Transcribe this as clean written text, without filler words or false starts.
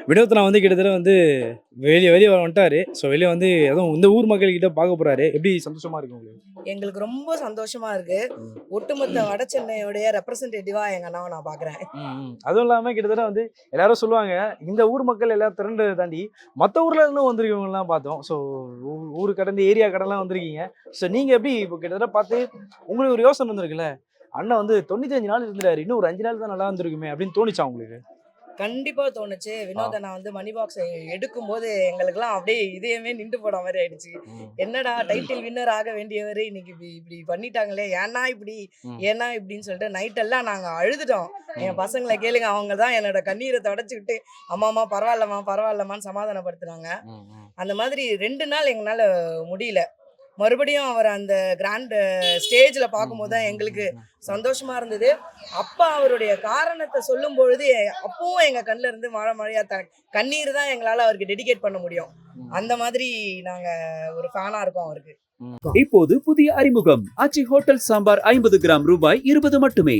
வினோத்னா வந்து கிட்டத்தட்ட வந்து வெளியே வெளியே வந்துட்டாரு. ஸோ வெளியே வந்து அதுவும் இந்த ஊர் மக்கள் கிட்ட பார்க்க போறாரு. எப்படி சந்தோஷமா இருக்கு உங்களுக்கு? எங்களுக்கு ரொம்ப சந்தோஷமா இருக்கு. ஒட்டுமொத்த வட சென்னையுடைய ரெப்ரசன்டேட்டிவா எங்க அண்ணாவ நான் பார்க்குறேன். அதுவும் இல்லாம கிட்டத்தட்ட வந்து எல்லாரும் சொல்லுவாங்க, இந்த ஊர் மக்கள் எல்லாம் திரண்டத தாண்டி மத்த ஊர்ல இருந்தும் வந்திருக்கவங்கலாம் பார்த்தோம். ஸோ ஊரு கடந்து ஏரியா கடன்லாம் வந்திருக்கீங்க. ஸோ நீங்க எப்படி இப்போ கிட்டத்தட்ட பார்த்து உங்களுக்கு ஒரு யோசனை வந்திருக்குல்ல, அண்ணன் வந்து 95 நாள் இருந்துட்டாரு. இன்னும் ஒரு 5 நாள் தான் நல்லா இருந்திருக்குமே அப்படின்னு தோணுச்சா உங்களுக்கு? கண்டிப்பா தோணுச்சு. ஆ. வினோத் அண்ணா வந்து மணி பாக்ஸ எடுக்கும்போது எங்களுக்கெல்லாம் அப்படியே இதயமே நின்று போன மாரி ஆயிடுச்சு. ம். என்னடா டைட்டில் வின்னர் ஆக வேண்டியவரு இன்னைக்கு இப்படி இப்படி பண்ணிட்டாங்களே! ஏன்னா இப்படி? ம். ஏன்னா இப்படின்னு சொல்லிட்டு நைட் எல்லாம் நாங்க அழுதுட்டோம். என் பசங்கள கேளுங்க. அவங்க தான் என்னோட கண்ணீர தொடச்சுக்கிட்டு, அம்மாம்மா பரவாயில்லம்மா, பரவாயில்லம்மான்னு சமாதானப்படுத்துனாங்க. ம். ம். அந்த மாதிரி 2 நாள் எங்கனால முடியல. மறுபடியும் அவர அந்த கிராண்ட் ஸ்டேஜ்ல பார்க்கும்போது தான் எங்களுக்கு சந்தோஷமா இருந்தது. அப்ப அவருடைய காரணத்த சொல்லும்பொழுது, அப்பவும் எங்க கண்ல இருந்து மழை மழையா கண்ணீர் தான் எங்களால அவருக்கு டெடிகேட் பண்ண முடியும். அந்த மாதிரி நாங்க ஒரு ஃபேனா இருக்கோம் அவருக்கு. இப்போது புதிய அறிமுகம் ஆச்சி ஹோட்டல் சாம்பார் 50 கிராம் ரூபாய் 20 மட்டுமே.